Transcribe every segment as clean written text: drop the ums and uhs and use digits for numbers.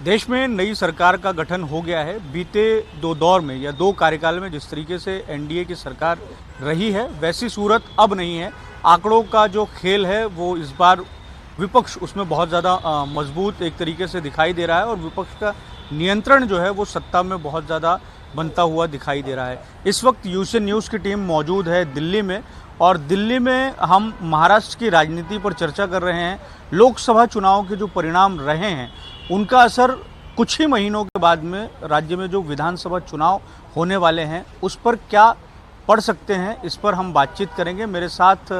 देश में नई सरकार का गठन हो गया है। बीते दो दौर में या दो कार्यकाल में जिस तरीके से एनडीए की सरकार रही है वैसी सूरत अब नहीं है। आंकड़ों का जो खेल है वो इस बार विपक्ष उसमें बहुत ज़्यादा मजबूत एक तरीके से दिखाई दे रहा है और विपक्ष का नियंत्रण जो है वो सत्ता में बहुत ज़्यादा बनता हुआ दिखाई दे रहा है। इस वक्त यूएसए न्यूज़ की टीम मौजूद है दिल्ली में और दिल्ली में हम महाराष्ट्र की राजनीति पर चर्चा कर रहे हैं। लोकसभा चुनाव के जो परिणाम रहे हैं उनका असर कुछ ही महीनों के बाद में राज्य में जो विधानसभा चुनाव होने वाले हैं उस पर क्या पड़ सकते हैं, इस पर हम बातचीत करेंगे। मेरे साथ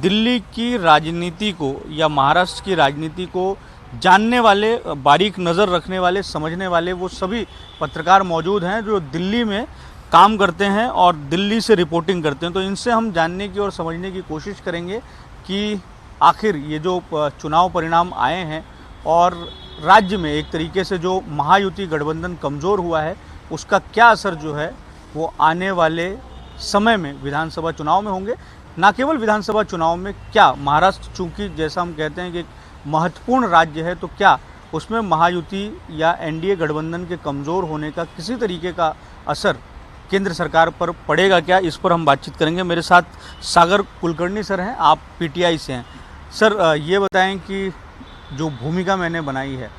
दिल्ली की राजनीति को या महाराष्ट्र की राजनीति को जानने वाले, बारीक नज़र रखने वाले, समझने वाले वो सभी पत्रकार मौजूद हैं जो दिल्ली में काम करते हैं और दिल्ली से रिपोर्टिंग करते हैं। तो इनसे हम जानने की और समझने की कोशिश करेंगे कि आखिर ये जो चुनाव परिणाम आए हैं और राज्य में एक तरीके से जो महायुति गठबंधन कमज़ोर हुआ है उसका क्या असर जो है वो आने वाले समय में विधानसभा चुनाव में होंगे। ना केवल विधानसभा चुनाव में, क्या महाराष्ट्र चूँकि जैसा हम कहते हैं कि एक महत्वपूर्ण राज्य है तो क्या उसमें महायुति या एनडीए गठबंधन के कमज़ोर होने का किसी तरीके का असर केंद्र सरकार पर पड़ेगा क्या, इस पर हम बातचीत करेंगे। मेरे साथ सागर कुलकर्णी सर हैं, आप पीटीआई से हैं। सर ये बताएं कि जो भूमिका मैंने बनाई है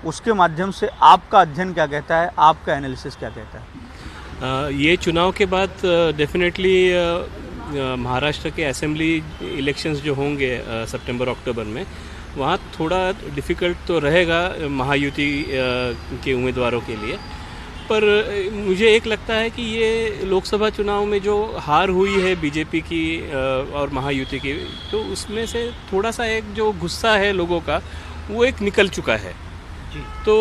उसके माध्यम से आपका अध्ययन क्या कहता है, आपका एनालिसिस क्या कहता है? ये चुनाव के बाद डेफिनेटली महाराष्ट्र के असेंबली इलेक्शंस जो होंगे सितंबर अक्टूबर में, वहाँ थोड़ा डिफ़िकल्ट तो रहेगा महायुति के उम्मीदवारों के लिए। पर मुझे एक लगता है कि ये लोकसभा चुनाव में जो हार हुई है बीजेपी की और महायुति की, तो उसमें से थोड़ा सा एक जो गुस्सा है लोगों का वो एक निकल चुका है जी। तो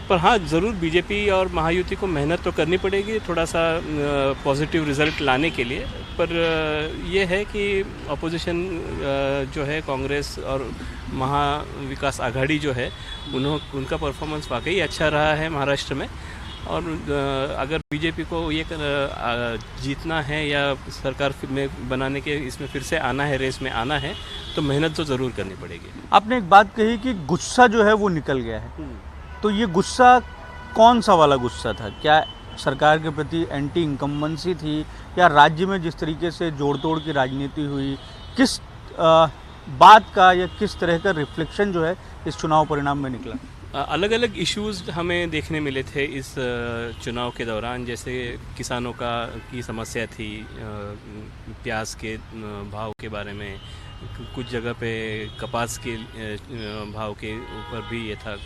पर हाँ, ज़रूर बीजेपी और महायुति को मेहनत तो करनी पड़ेगी थोड़ा सा पॉजिटिव रिज़ल्ट लाने के लिए। पर ये है कि अपोजिशन जो है कांग्रेस और महाविकास आघाड़ी जो है उनका परफॉर्मेंस वाकई अच्छा रहा है महाराष्ट्र में। और अगर बीजेपी को ये जीतना है या सरकार में बनाने के इसमें फिर से आना है, रेस में आना है, तो मेहनत तो ज़रूर करनी पड़ेगी। आपने एक बात कही कि गुस्सा जो है वो निकल गया है, तो ये गुस्सा कौन सा वाला गुस्सा था? क्या सरकार के प्रति एंटी इनकम्बेंसी थी या राज्य में जिस तरीके से जोड़ तोड़ की राजनीति हुई, किस बात का या किस तरह का रिफ्लेक्शन जो है इस चुनाव परिणाम में निकला? अलग अलग इश्यूज़ हमें देखने मिले थे इस चुनाव के दौरान। जैसे किसानों की समस्या थी, प्याज के भाव के बारे में, कुछ जगह पे कपास के भाव के ऊपर भी ये था,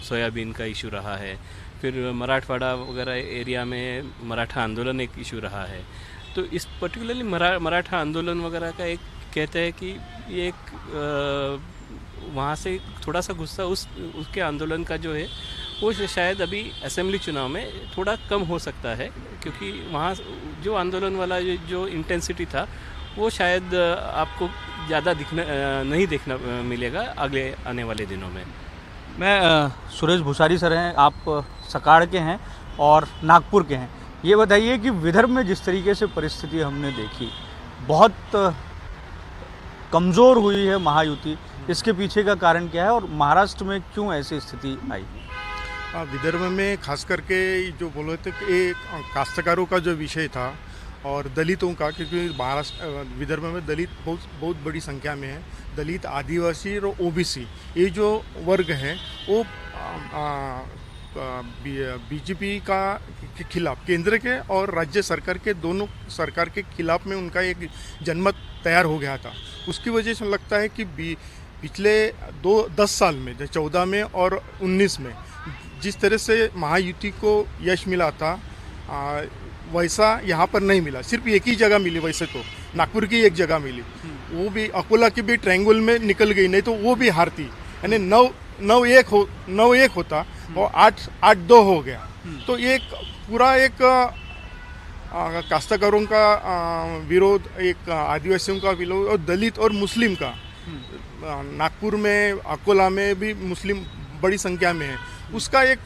सोयाबीन का इशू रहा है। फिर मराठवाड़ा वगैरह एरिया में मराठा आंदोलन एक इशू रहा है। तो इस पर्टिकुलरली मराठा आंदोलन वगैरह का एक कहते हैं कि ये एक वहाँ से थोड़ा सा गुस्सा उसके आंदोलन का जो है वो शायद अभी असेंबली चुनाव में थोड़ा कम हो सकता है, क्योंकि वहाँ जो आंदोलन वाला जो इंटेंसिटी था वो शायद आपको ज़्यादा नहीं देखना मिलेगा अगले आने वाले दिनों में। मैं सुरेश भूसारी सर हैं, आप सकाड़ के हैं और नागपुर के हैं। ये बताइए कि विदर्भ में जिस तरीके से परिस्थिति हमने देखी, बहुत कमज़ोर हुई है महायुति, इसके पीछे का कारण क्या है और महाराष्ट्र में क्यों ऐसी स्थिति आई? विदर्भ में खास करके जो बोले थे कि एक काश्तकारों का जो विषय था और दलितों का, क्योंकि महाराष्ट्र विदर्भ में दलित बहुत बड़ी संख्या में है। दलित, आदिवासी और ओबीसी ये जो वर्ग है वो बीजेपी के खिलाफ, केंद्र के और राज्य सरकार के दोनों सरकार के खिलाफ में उनका एक जनमत तैयार हो गया था। उसकी वजह से लगता है कि पिछले 10 साल में, 14 में और 19 में जिस तरह से महायुति को यश मिला था वैसा यहाँ पर नहीं मिला। सिर्फ एक ही जगह मिली, वैसे तो नागपुर की एक जगह मिली, वो भी अकोला की भी ट्रायंगल में निकल गई, नहीं तो वो भी हारती। यानी 9-1 होता और 8-2 हो गया। तो एक पूरा एक काश्तकारों का विरोध, एक आदिवासियों का विरोध और दलित और मुस्लिम का, नागपुर में, अकोला में भी मुस्लिम बड़ी संख्या में है, उसका एक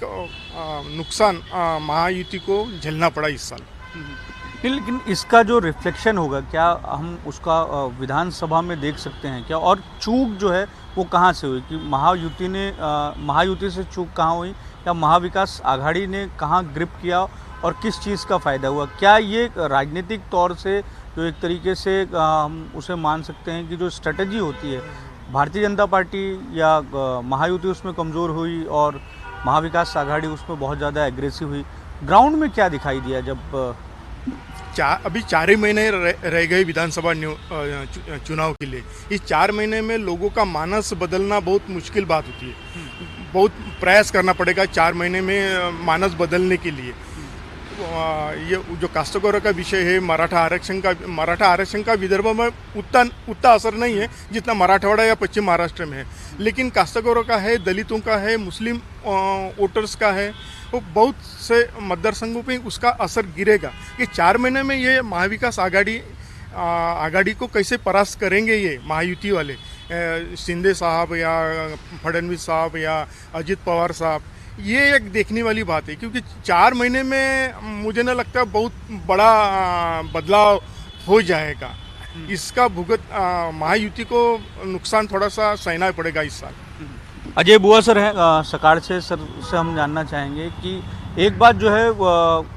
नुकसान महायुति को झेलना पड़ा इस साल। नहीं, लेकिन इसका जो रिफ्लेक्शन होगा, क्या हम उसका विधानसभा में देख सकते हैं क्या? और चूक जो है वो कहाँ से हुई? कि महायुति से चूक कहाँ हुई, या महाविकास आघाड़ी ने कहाँ ग्रिप किया और किस चीज़ का फ़ायदा हुआ? क्या ये राजनीतिक तौर से जो एक तरीके से हम उसे मान सकते हैं कि जो स्ट्रेटजी होती है, भारतीय जनता पार्टी या महायुति उसमें कमज़ोर हुई और महाविकास आघाड़ी उसमें बहुत ज़्यादा एग्रेसिव हुई? ग्राउंड में क्या दिखाई दिया जब अभी 4 ही महीने रह गए विधानसभा चुनाव के लिए। इस 4 महीने में लोगों का मानस बदलना बहुत मुश्किल बात होती है। बहुत प्रयास करना पड़ेगा 4 महीने में मानस बदलने के लिए। ये जो कास्तकारों का विषय है, मराठा आरक्षण का विदर्भ में उतना असर नहीं है जितना मराठवाड़ा या पश्चिम महाराष्ट्र में है, लेकिन कास्तकारों का है, दलितों का है, मुस्लिम वोटर्स का है, वो बहुत से मतदारसंघों पे उसका असर गिरेगा कि 4 महीने में ये महाविकास आघाड़ी को कैसे परास्त करेंगे ये महायुति वाले, शिंदे साहब या फडणवीस साहब या अजित पवार साहब। ये एक देखने वाली बात है, क्योंकि 4 महीने में मुझे नहीं लगता बहुत बड़ा बदलाव हो जाएगा। इसका भुगत महायुति को नुकसान थोड़ा सा सहना पड़ेगा इस साल। अजय बुआ सर हैं सकार से, सर से हम जानना चाहेंगे कि एक बात जो है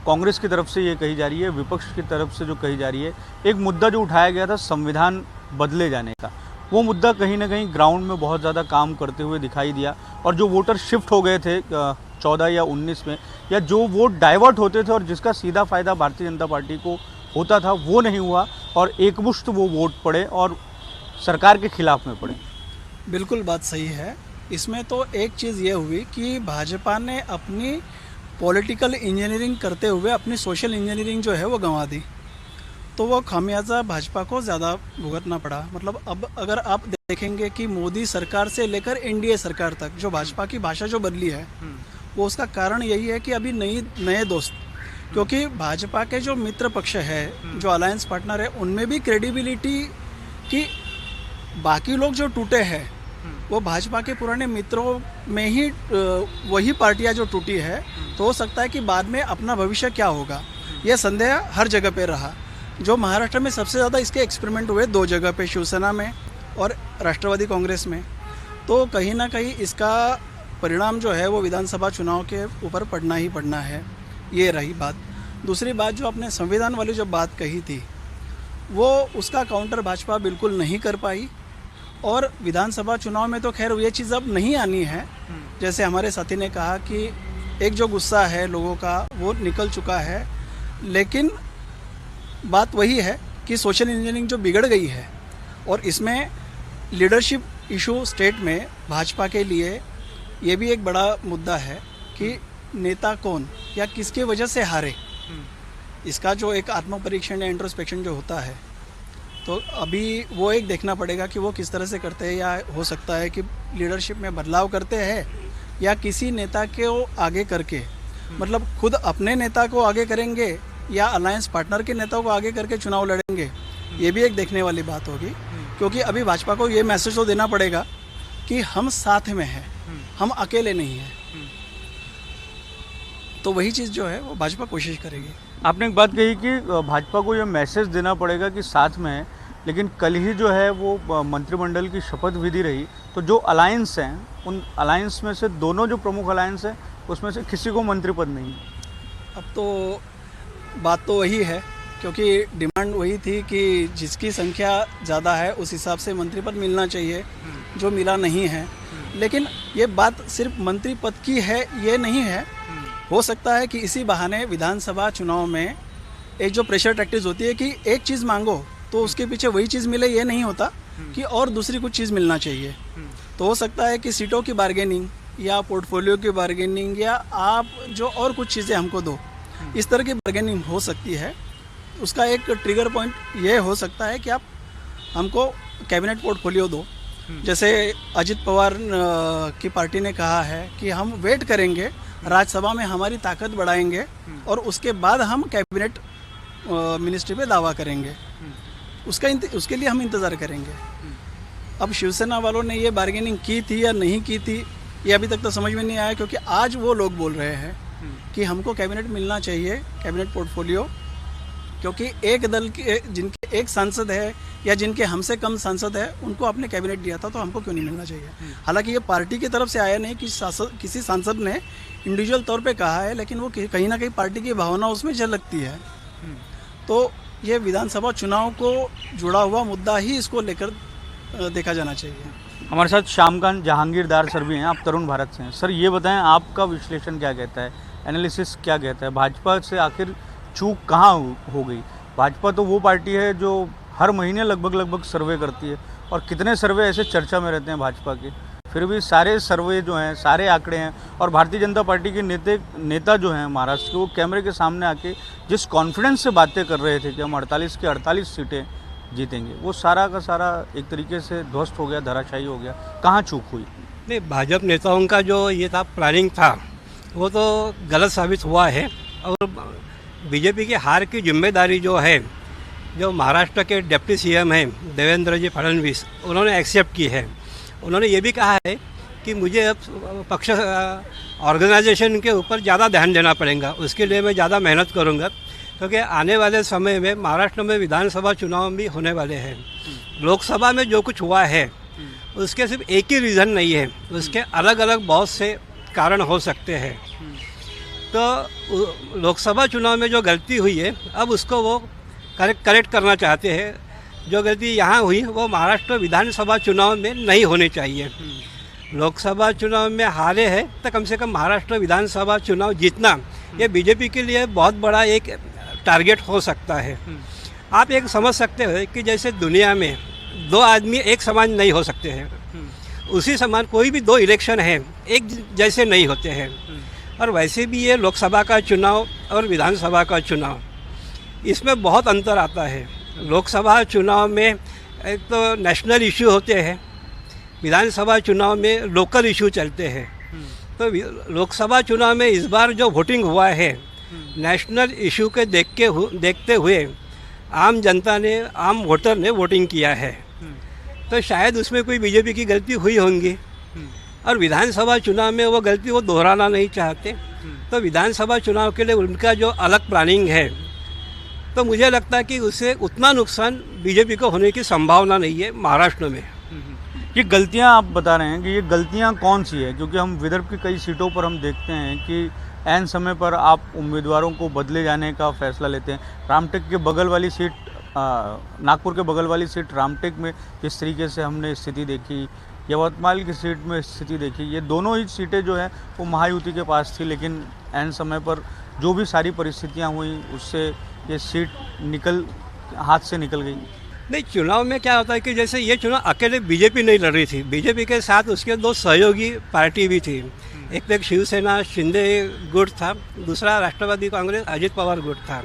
कांग्रेस की तरफ से ये कही जा रही है, विपक्ष की तरफ से जो कही जा रही है, एक मुद्दा जो उठाया गया था संविधान बदले जाने का, वो मुद्दा कहीं ना कहीं ग्राउंड में बहुत ज़्यादा काम करते हुए दिखाई दिया, और जो वोटर शिफ्ट हो गए थे 14 या 19 में, या जो वोट डाइवर्ट होते थे और जिसका सीधा फ़ायदा भारतीय जनता पार्टी को होता था, वो नहीं हुआ और एकमुश्त वो वोट पड़े और सरकार के खिलाफ में पड़े। बिल्कुल बात सही है। इसमें तो एक चीज़ ये हुई कि भाजपा ने अपनी पॉलिटिकल इंजीनियरिंग करते हुए अपनी सोशल इंजीनियरिंग जो है वो गंवा दी, तो वो खामियाजा भाजपा को ज़्यादा भुगतना पड़ा। मतलब अब अगर आप देखेंगे कि मोदी सरकार से लेकर एनडीए सरकार तक जो भाजपा की भाषा जो बदली है, वो उसका कारण यही है कि अभी नए दोस्त, क्योंकि भाजपा के जो मित्र पक्ष है, जो अलायंस पार्टनर है, उनमें भी क्रेडिबिलिटी कि बाकी लोग जो टूटे हैं वो भाजपा के पुराने मित्रों में ही वही पार्टियां जो टूटी है, तो हो सकता है कि बाद में अपना भविष्य क्या होगा, यह संदेह हर जगह पे रहा। जो महाराष्ट्र में सबसे ज़्यादा इसके एक्सपेरिमेंट हुए 2 जगह पे, शिवसेना में और राष्ट्रवादी कांग्रेस में, तो कहीं ना कहीं इसका परिणाम जो है वो विधानसभा चुनाव के ऊपर पड़ना ही पड़ना है। ये रही बात। दूसरी बात, जो आपने संविधान वाली जो बात कही थी, वो उसका काउंटर भाजपा बिल्कुल नहीं कर पाई, और विधानसभा चुनाव में तो खैर ये चीज़ अब नहीं आनी है। जैसे हमारे साथी ने कहा कि एक जो गुस्सा है लोगों का वो निकल चुका है, लेकिन बात वही है कि सोशल इंजीनियरिंग जो बिगड़ गई है, और इसमें लीडरशिप इशू स्टेट में भाजपा के लिए ये भी एक बड़ा मुद्दा है कि नेता कौन या किसके वजह से हारे। इसका जो एक आत्मपरीक्षण या इंट्रोस्पेक्शन जो होता है, तो अभी वो एक देखना पड़ेगा कि वो किस तरह से करते हैं, या हो सकता है कि लीडरशिप में बदलाव करते हैं या किसी नेता को आगे करके, मतलब खुद अपने नेता को आगे करेंगे या अलायंस पार्टनर के नेताओं को आगे करके चुनाव लड़ेंगे। ये भी एक देखने वाली बात होगी, क्योंकि अभी भाजपा को ये मैसेज तो देना पड़ेगा कि हम साथ में हैं, हम अकेले नहीं हैं। तो वही चीज़ जो है वो भाजपा कोशिश करेगी। आपने एक बात कही कि भाजपा को ये मैसेज देना पड़ेगा कि साथ में है, लेकिन कल ही जो है वो मंत्रिमंडल की शपथ विधि रही, तो जो अलायंस हैं, उन अलायंस में से दोनों जो प्रमुख अलायंस हैं उसमें से किसी को मंत्री पद नहीं है। अब तो बात तो वही है, क्योंकि डिमांड वही थी कि जिसकी संख्या ज़्यादा है उस हिसाब से मंत्री पद मिलना चाहिए, जो मिला नहीं है। लेकिन ये बात सिर्फ मंत्री पद की है ये नहीं है, हो सकता है कि इसी बहाने विधानसभा चुनाव में एक जो प्रेशर टैक्टिस होती है कि एक चीज़ मांगो तो उसके पीछे वही चीज़ मिले, ये नहीं होता कि और दूसरी कुछ चीज़ मिलना चाहिए। तो हो सकता है कि सीटों की बार्गेनिंग या पोर्टफोलियो की बार्गेनिंग, या आप जो और कुछ चीज़ें हमको दो, इस तरह की बार्गेनिंग हो सकती है। उसका एक ट्रिगर पॉइंट ये हो सकता है कि आप हमको कैबिनेट पोर्टफोलियो दो। जैसे अजित पवार की पार्टी ने कहा है कि हम वेट करेंगे, राज्यसभा में हमारी ताकत बढ़ाएंगे और उसके बाद हम कैबिनेट मिनिस्ट्री पे दावा करेंगे, उसके लिए हम इंतज़ार करेंगे। अब शिवसेना वालों ने ये बार्गेनिंग की थी या नहीं की थी, ये अभी तक तो समझ में नहीं आया, क्योंकि आज वो लोग बोल रहे हैं कि हमको कैबिनेट मिलना चाहिए, कैबिनेट पोर्टफोलियो, क्योंकि एक दल के जिनके एक सांसद है या जिनके हमसे कम सांसद है उनको आपने कैबिनेट दिया था, तो हमको क्यों नहीं मिलना चाहिए। हालांकि ये पार्टी की तरफ से आया नहीं कि किसी सांसद ने इंडिविजुअल तौर पे कहा है, लेकिन वो कहीं ना कहीं पार्टी की भावना उसमें झलकती है। तो ये विधानसभा चुनाव को जुड़ा हुआ मुद्दा ही इसको लेकर देखा जाना चाहिए। हमारे साथ शामकांत जहांगीरदार सर भी हैं, आप तरुण भारत से हैं। सर ये बताएं, आपका विश्लेषण क्या कहता है, एनालिसिस क्या कहता है, भाजपा से आखिर चूक कहाँ हो गई। भाजपा तो वो पार्टी है जो हर महीने लगभग सर्वे करती है, और कितने सर्वे ऐसे चर्चा में रहते हैं भाजपा के, फिर भी सारे सर्वे जो हैं, सारे आंकड़े हैं, और भारतीय जनता पार्टी के नेता जो हैं महाराष्ट्र के, वो कैमरे के सामने आके जिस कॉन्फिडेंस से बातें कर रहे थे कि हम 48 की 48 सीटें जीतेंगे, वो सारा का सारा एक तरीके से ध्वस्त हो गया, धराशायी हो गया। कहाँ चूक हुई? नहीं, भाजपा नेताओं का जो ये था प्लानिंग था वो तो गलत साबित हुआ है, और बीजेपी की हार की जिम्मेदारी जो है, जो महाराष्ट्र के डिप्टी सीएम हैं देवेंद्र जी फडणवीस, उन्होंने एक्सेप्ट की है। उन्होंने ये भी कहा है कि मुझे अब पक्ष ऑर्गेनाइजेशन के ऊपर ज़्यादा ध्यान देना पड़ेगा, उसके लिए मैं ज़्यादा मेहनत करूँगा, क्योंकि आने वाले समय में महाराष्ट्र में विधानसभा चुनाव भी होने वाले हैं। लोकसभा में जो कुछ हुआ है उसके सिर्फ एक ही रीज़न नहीं है, उसके अलग अलग बहुत से कारण हो सकते हैं। तो लोकसभा चुनाव में जो गलती हुई है, अब उसको वो करेक्ट करना चाहते हैं। जो गलती यहाँ हुई वो महाराष्ट्र विधानसभा चुनाव में नहीं होनी चाहिए। लोकसभा चुनाव में हारे हैं तो कम से कम महाराष्ट्र विधानसभा चुनाव जीतना ये बीजेपी के लिए बहुत बड़ा एक टारगेट हो सकता है। आप एक समझ सकते हो कि जैसे दुनिया में दो आदमी एक समान नहीं हो सकते हैं, उसी समान कोई भी दो इलेक्शन हैं एक जैसे नहीं होते हैं, और वैसे भी ये लोकसभा का चुनाव और विधानसभा का चुनाव, इसमें बहुत अंतर आता है। लोकसभा चुनाव में एक तो नेशनल इशू होते हैं, विधानसभा चुनाव में लोकल इशू चलते हैं। तो लोकसभा चुनाव में इस बार जो वोटिंग हुआ है, नेशनल इशू के देखते हुए आम जनता ने, आम वोटर ने वोटिंग किया है, तो शायद उसमें कोई बीजेपी की गलती हुई होंगी, और विधानसभा चुनाव में वो गलती वो दोहराना नहीं चाहते। तो विधानसभा चुनाव के लिए उनका जो अलग प्लानिंग है, तो मुझे लगता है कि उससे उतना नुकसान बीजेपी को होने की संभावना नहीं है महाराष्ट्र में। ये गलतियां आप बता रहे हैं कि ये गलतियां कौन सी है, क्योंकि हम विदर्भ की कई सीटों पर हम देखते हैं कि ऐन समय पर आप उम्मीदवारों को बदले जाने का फैसला लेते हैं। रामटेक के बगल वाली सीट, नागपुर के बगल वाली सीट रामटेक में जिस तरीके से हमने स्थिति देखी, यवतमाल की सीट में स्थिति देखी, ये दोनों ही सीटें जो है वो महायुति के पास थी, लेकिन ऐन समय पर जो भी सारी परिस्थितियाँ हुई उससे ये सीट हाथ से निकल गई। नहीं, चुनाव में क्या होता है कि जैसे ये चुनाव अकेले बीजेपी नहीं लड़ रही थी, बीजेपी के साथ उसके दो सहयोगी पार्टी भी थी। एक तो शिवसेना शिंदे गुट था, दूसरा राष्ट्रवादी कांग्रेस अजित पवार गुट था।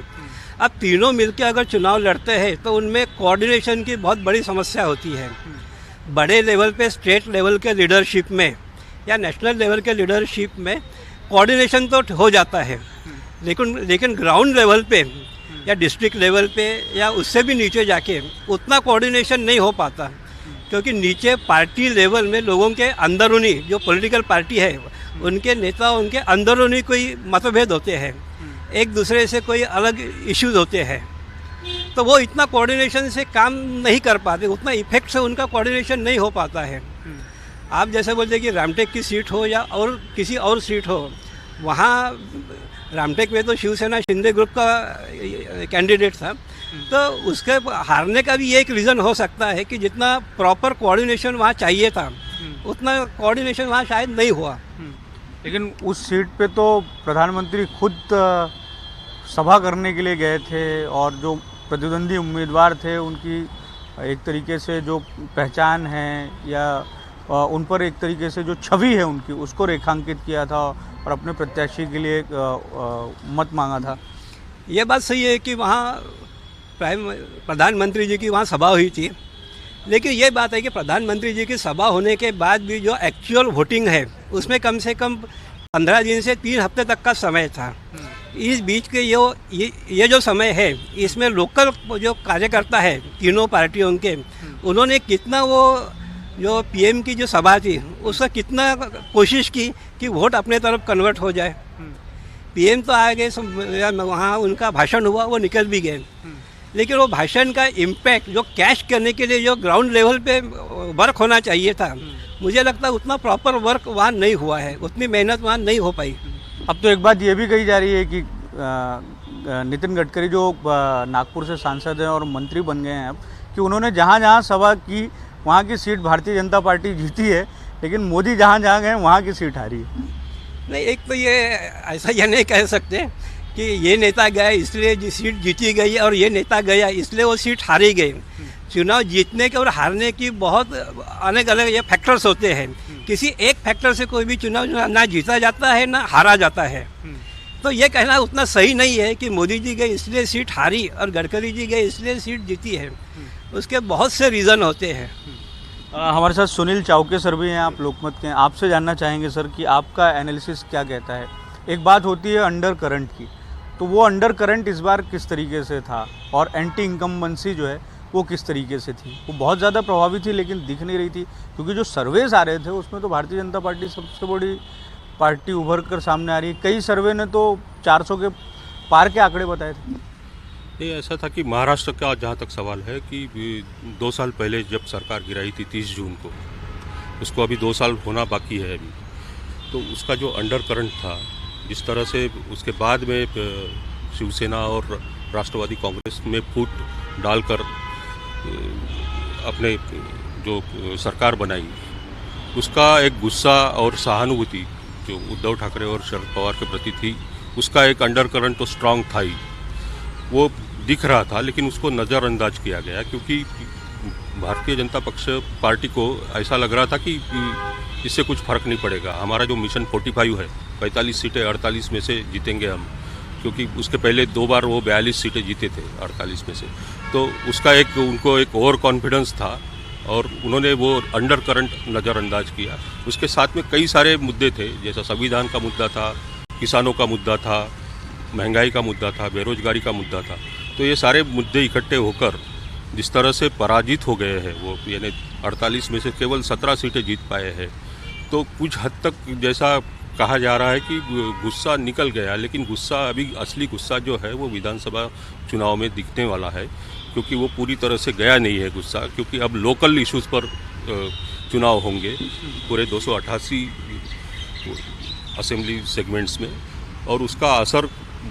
अब तीनों मिलकर अगर चुनाव लड़ते हैं तो उनमें कोऑर्डिनेशन की बहुत बड़ी समस्या होती है। बड़े लेवल पे, स्टेट लेवल के लीडरशिप में या नेशनल लेवल के लीडरशिप में कोऑर्डिनेशन तो हो जाता है, लेकिन ग्राउंड लेवल पे या डिस्ट्रिक्ट लेवल पे या उससे भी नीचे जाके उतना कोऑर्डिनेशन नहीं हो पाता, क्योंकि नीचे पार्टी लेवल में लोगों के अंदरूनी जो पॉलिटिकल पार्टी है, उनके नेता, उनके अंदरूनी कोई मतभेद होते हैं, एक दूसरे से कोई अलग इश्यूज होते हैं, तो वो इतना कोऑर्डिनेशन से काम नहीं कर पाते, उतना इफेक्ट से उनका कोऑर्डिनेशन नहीं हो पाता है। आप जैसे बोलते कि रामटेक की सीट हो या और किसी और सीट हो, वहाँ रामटेक में तो शिवसेना शिंदे ग्रुप का कैंडिडेट था, तो उसके हारने का भी एक रीज़न हो सकता है कि जितना प्रॉपर कोऑर्डिनेशन वहाँ चाहिए था उतना कोऑर्डिनेशन वहाँ शायद नहीं हुआ। लेकिन उस सीट पे तो प्रधानमंत्री खुद सभा करने के लिए गए थे, और जो प्रतिद्वंदी उम्मीदवार थे उनकी एक तरीके से जो पहचान है या उन पर एक तरीके से जो छवि है उनकी, उसको रेखांकित किया था और अपने प्रत्याशी के लिए मत मांगा था। ये बात सही है कि वहाँ प्रधानमंत्री जी की वहाँ सभा हुई थी, लेकिन ये बात है कि प्रधानमंत्री जी की सभा होने के बाद भी जो एक्चुअल वोटिंग है उसमें कम से कम 15 दिन से 3 हफ्ते तक का समय था। इस बीच के ये जो समय है, इसमें लोकल जो कार्यकर्ता है तीनों पार्टियों के, उन्होंने कितना वो जो पीएम की जो सभा थी उसका कितना कोशिश की कि वोट अपने तरफ कन्वर्ट हो जाए। पीएम तो आ गए, वहाँ उनका भाषण हुआ, वो निकल भी गए, लेकिन वो भाषण का इम्पैक्ट जो कैश करने के लिए जो ग्राउंड लेवल पे वर्क होना चाहिए था, मुझे लगता है उतना प्रॉपर वर्क वहाँ नहीं हुआ है, उतनी मेहनत वहाँ नहीं हो पाई। अब तो एक बात ये भी कही जा रही है कि नितिन गडकरी जो नागपुर से सांसद हैं और मंत्री बन गए हैं अब, कि उन्होंने जहाँ जहाँ सभा की वहाँ की सीट भारतीय जनता पार्टी जीती है, लेकिन मोदी जहाँ जहाँ गए वहाँ की सीट हारी है। नहीं, एक तो ये ऐसा ये नहीं कह सकते कि ये नेता गया इसलिए सीट जीती गई और ये नेता गया इसलिए वो सीट हारी गई। चुनाव जीतने के और हारने की बहुत अलग अलग ये फैक्टर्स होते हैं। किसी एक फैक्टर से कोई भी चुनाव ना जीता जाता है ना हारा जाता है। तो ये कहना उतना सही नहीं है कि मोदी जी गए इसलिए सीट हारी और गडकरी जी गए इसलिए सीट जीती है। उसके बहुत से रीज़न होते हैं। हमारे साथ सुनील चावके सर भी हैं, आप लोकमत के हैं। आपसे जानना चाहेंगे सर कि आपका एनालिसिस क्या कहता है। एक बात होती है अंडर करंट की, तो वो अंडर करंट इस बार किस तरीके से था और एंटी इनकम्बेंसी जो है वो किस तरीके से थी। वो बहुत ज़्यादा प्रभावी थी लेकिन दिख नहीं रही थी, क्योंकि जो सर्वेस आ रहे थे उसमें तो भारतीय जनता पार्टी सबसे बड़ी पार्टी उभर कर सामने आ रही है। कई सर्वे ने तो 400 के पार के आंकड़े बताए थे। ये ऐसा था कि महाराष्ट्र का जहाँ तक सवाल है कि 2 साल पहले जब सरकार गिराई थी 30 जून को, उसको अभी 2 साल होना बाकी है अभी, तो उसका जो अंडर करंट था, जिस तरह से उसके बाद में शिवसेना और राष्ट्रवादी कांग्रेस में फूट डालकर अपने जो सरकार बनाई, उसका एक गुस्सा और सहानुभूति जो उद्धव ठाकरे और शरद पवार के प्रति थी, उसका एक अंडर करंट तो स्ट्रांग था ही, वो दिख रहा था, लेकिन उसको नज़रअंदाज किया गया क्योंकि भारतीय जनता पक्ष पार्टी को ऐसा लग रहा था कि इससे कुछ फ़र्क नहीं पड़ेगा। हमारा जो मिशन 45 है, 45 सीटें 48 में से जीतेंगे हम, क्योंकि उसके पहले 2 बार वो 42 सीटें जीते थे 48 में से, तो उसका एक उनको एक ओवर कॉन्फिडेंस था और उन्होंने वो अंडर करंट नज़रअंदाज किया। उसके साथ में कई सारे मुद्दे थे, जैसा संविधान का मुद्दा था, किसानों का मुद्दा था, महंगाई का मुद्दा था, बेरोजगारी का मुद्दा था। तो ये सारे मुद्दे इकट्ठे होकर जिस तरह से पराजित हो गए हैं वो, यानी 48 में से केवल 17 सीटें जीत पाए हैं, तो कुछ हद तक जैसा कहा जा रहा है कि गुस्सा निकल गया, लेकिन गुस्सा अभी असली गुस्सा जो है वो विधानसभा चुनाव में दिखने वाला है, क्योंकि वो पूरी तरह से गया नहीं है गुस्सा, क्योंकि अब लोकल इश्यूज़ पर चुनाव होंगे पूरे 288 असेंबली सेगमेंट्स में, और उसका असर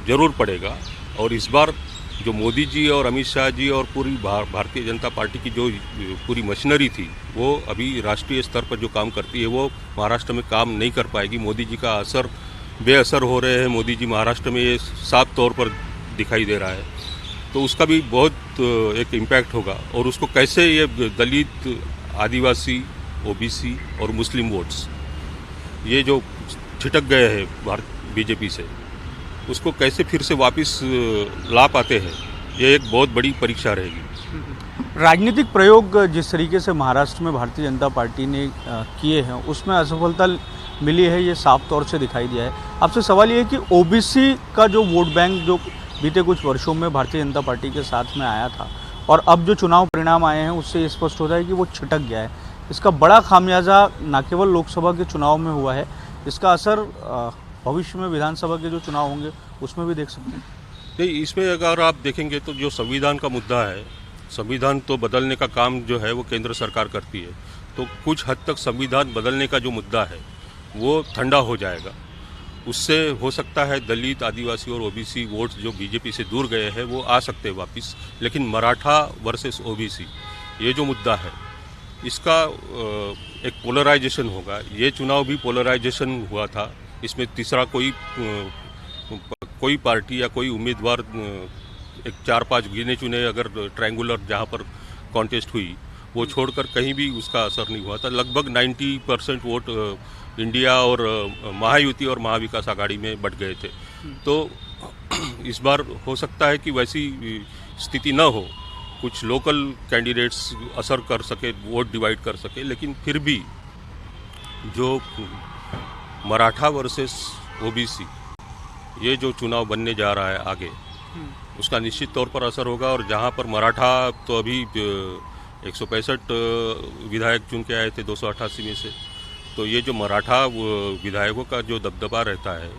ज़रूर पड़ेगा। और इस बार जो मोदी जी और अमित शाह जी और पूरी भारतीय जनता पार्टी की जो पूरी मशीनरी थी, वो अभी राष्ट्रीय स्तर पर जो काम करती है वो महाराष्ट्र में काम नहीं कर पाएगी। मोदी जी का असर बेअसर हो रहे हैं। मोदी जी महाराष्ट्र में ये साफ तौर पर दिखाई दे रहा है, तो उसका भी बहुत एक इम्पैक्ट होगा। और उसको कैसे ये दलित, आदिवासी, ओबीसी और मुस्लिम वोट्स ये जो छिटक गए हैं बीजेपी से, उसको कैसे फिर से वापस ला पाते हैं, ये एक बहुत बड़ी परीक्षा रहेगी। राजनीतिक प्रयोग जिस तरीके से महाराष्ट्र में भारतीय जनता पार्टी ने किए हैं उसमें असफलता मिली है, ये साफ तौर से दिखाई दिया है। आपसे सवाल ये है कि ओबीसी का जो वोट बैंक जो बीते कुछ वर्षों में भारतीय जनता पार्टी के साथ में आया था और अब जो चुनाव परिणाम आए हैं उससे ये स्पष्ट होता है कि वो छिटक गया है। इसका बड़ा खामियाजा न केवल लोकसभा के चुनाव में हुआ है, इसका असर भविष्य में विधानसभा के जो चुनाव होंगे उसमें भी देख सकते हैं। नहीं, इसमें अगर आप देखेंगे तो जो संविधान का मुद्दा है, संविधान तो बदलने का काम जो है वो केंद्र सरकार करती है, तो कुछ हद तक संविधान बदलने का जो मुद्दा है वो ठंडा हो जाएगा। उससे हो सकता है दलित, आदिवासी और ओबीसी वोट्स जो बीजेपी से दूर गए हैं वो आ सकते हैं वापस, लेकिन मराठा वर्सेस ओबीसी ये जो मुद्दा है इसका एक पोलराइजेशन होगा। ये चुनाव भी पोलराइजेशन हुआ था, इसमें तीसरा कोई पार्टी या कोई उम्मीदवार, एक 4-5 गिने चुने अगर ट्रायंगुलर जहाँ पर कॉन्टेस्ट हुई वो छोड़कर कहीं भी उसका असर नहीं हुआ था। लगभग 90% वोट इंडिया और महायुति और महाविकास आघाड़ी में बट गए थे। तो इस बार हो सकता है कि वैसी स्थिति न हो, कुछ लोकल कैंडिडेट्स असर कर सके, वोट डिवाइड कर सके, लेकिन फिर भी जो मराठा वर्सेस ओबीसी ये जो चुनाव बनने जा रहा है आगे, उसका निश्चित तौर पर असर होगा। और जहाँ पर मराठा तो अभी 165 विधायक चुन के आए थे 288 में से, तो ये जो मराठा विधायकों का जो दबदबा रहता है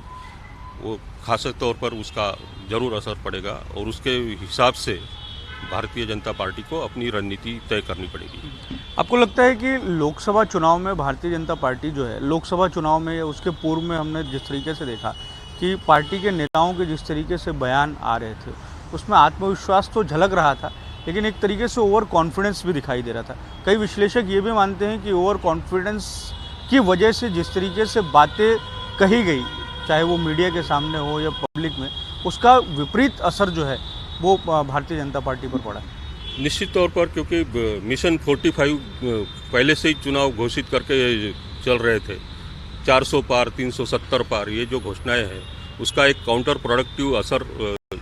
वो खास तौर पर उसका ज़रूर असर पड़ेगा और उसके हिसाब से भारतीय जनता पार्टी को अपनी रणनीति तय करनी पड़ेगी। आपको लगता है कि लोकसभा चुनाव में भारतीय जनता पार्टी जो है, लोकसभा चुनाव में या उसके पूर्व में हमने जिस तरीके से देखा कि पार्टी के नेताओं के जिस तरीके से बयान आ रहे थे, उसमें आत्मविश्वास तो झलक रहा था, लेकिन एक तरीके से ओवर कॉन्फिडेंस भी दिखाई दे रहा था। कई विश्लेषक ये भी मानते हैं कि ओवर कॉन्फिडेंस की वजह से जिस तरीके से बातें कही गई, चाहे वो मीडिया के सामने हो या पब्लिक में, उसका विपरीत असर जो है वो भारतीय जनता पार्टी पर पड़ा। निश्चित तौर पर, क्योंकि मिशन 45 पहले से ही चुनाव घोषित करके चल रहे थे, 400 पार, 370 पार, ये जो घोषणाएं हैं उसका एक काउंटर प्रोडक्टिव असर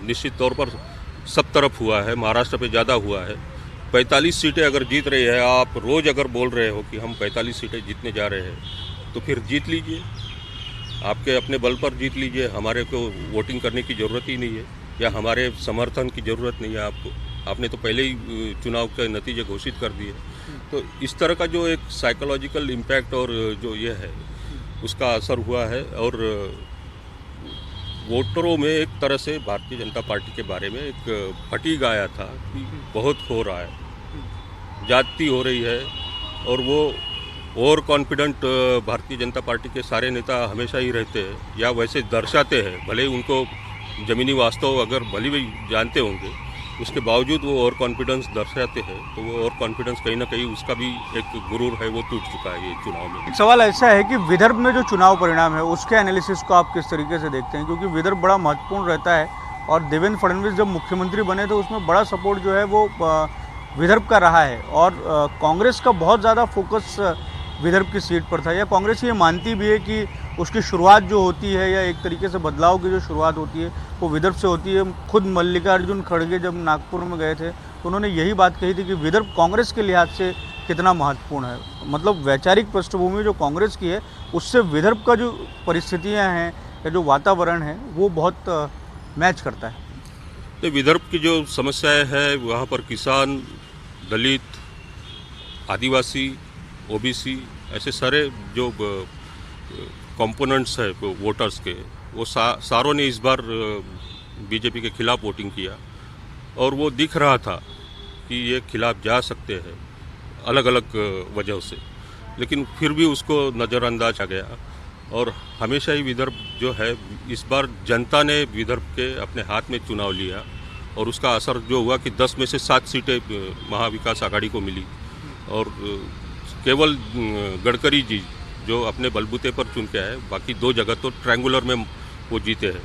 निश्चित तौर पर सब तरफ हुआ है। महाराष्ट्र पे ज़्यादा हुआ है। 45 सीटें अगर जीत रही है, आप रोज़ अगर बोल रहे हो कि हम 45 सीटें जीतने जा रहे हैं, तो फिर जीत लीजिए, आपके अपने बल पर जीत लीजिए। हमारे को वोटिंग करने की ज़रूरत ही नहीं है या हमारे समर्थन की ज़रूरत नहीं है आपको। आपने तो पहले ही चुनाव के नतीजे घोषित कर दिए। तो इस तरह का जो एक साइकोलॉजिकल इम्पैक्ट और जो ये है उसका असर हुआ है और वोटरों में एक तरह से भारतीय जनता पार्टी के बारे में एक फटीग आया था कि बहुत हो रहा है, जाति हो रही है। और वो over confident Bharatiya Janata party के सारे नेता हमेशा ही रहते हैं या वैसे दर्शाते हैं, भले ही उनको ज़मीनी वास्तव अगर भले भी जानते होंगे, उसके बावजूद वो ओवर कॉन्फिडेंस दर्शाते हैं। तो वो ओवर कॉन्फिडेंस कहीं ना कहीं उसका भी एक गुरूर है, वो टूट चुका है ये चुनाव में। एक सवाल ऐसा है कि विदर्भ में जो चुनाव परिणाम है उसके एनालिसिस को आप किस तरीके से देखते हैं, क्योंकि विदर्भ बड़ा महत्वपूर्ण रहता है और देवेंद्र फडणवीस जब मुख्यमंत्री बने तो उसमें बड़ा सपोर्ट जो है वो विदर्भ का रहा है और कांग्रेस का बहुत ज़्यादा फोकस विदर्भ की सीट पर था, या कांग्रेस ये मानती भी है कि उसकी शुरुआत जो होती है या एक तरीके से बदलाव की जो शुरुआत होती है वो विदर्भ से होती है। खुद मल्लिकार्जुन खड़गे जब नागपुर में गए थे तो उन्होंने यही बात कही थी कि विदर्भ कांग्रेस के लिहाज से कितना महत्वपूर्ण है। मतलब वैचारिक पृष्ठभूमि जो कांग्रेस की है उससे विदर्भ का जो परिस्थितियाँ हैं या जो वातावरण है वो बहुत मैच करता है। तो विदर्भ की जो समस्याएं हैं वहाँ पर किसान, दलित, आदिवासी, ओबीसी, ऐसे सारे जो कंपोनेंट्स है वोटर्स के, वो सारों ने इस बार बीजेपी के खिलाफ वोटिंग किया और वो दिख रहा था कि ये खिलाफ जा सकते हैं अलग अलग वजहों से, लेकिन फिर भी उसको नज़रअंदाज आ गया। और हमेशा ही विदर्भ जो है, इस बार जनता ने विदर्भ के अपने हाथ में चुनाव लिया और उसका असर जो हुआ कि 10 में से 7 सीटें महाविकास आघाड़ी को मिली और केवल गडकरी जी जो अपने बलबूते पर चुन के आए, बाकी 2 जगह तो ट्रायंगुलर में वो जीते हैं।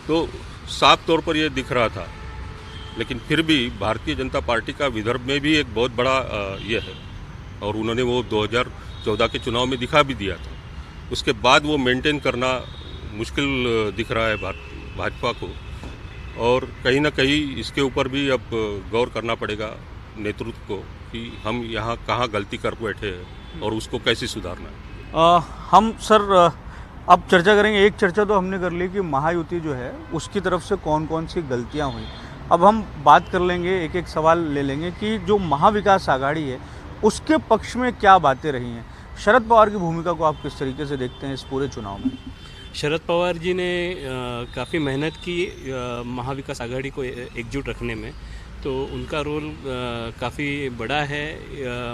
तो साफ तौर पर ये दिख रहा था, लेकिन फिर भी भारतीय जनता पार्टी का विदर्भ में भी एक बहुत बड़ा ये है और उन्होंने वो 2014 के चुनाव में दिखा भी दिया था। उसके बाद वो मेंटेन करना मुश्किल दिख रहा है भाजपा को और कहीं ना कहीं इसके ऊपर भी अब गौर करना पड़ेगा नेतृत्व को कि हम यहाँ कहाँ गलती कर बैठे हैं और उसको कैसे सुधारना है। हम सर अब चर्चा करेंगे। एक चर्चा तो हमने कर ली कि महायुति जो है उसकी तरफ से कौन कौन सी गलतियां हुई। अब हम बात कर लेंगे, एक एक सवाल ले लेंगे कि जो महाविकास आघाड़ी है उसके पक्ष में क्या बातें रही हैं। शरद पवार की भूमिका को आप किस तरीके से देखते हैं इस पूरे चुनाव में? शरद पवार जी ने काफ़ी मेहनत की महाविकास आघाड़ी को एकजुट रखने में, तो उनका रोल काफ़ी बड़ा है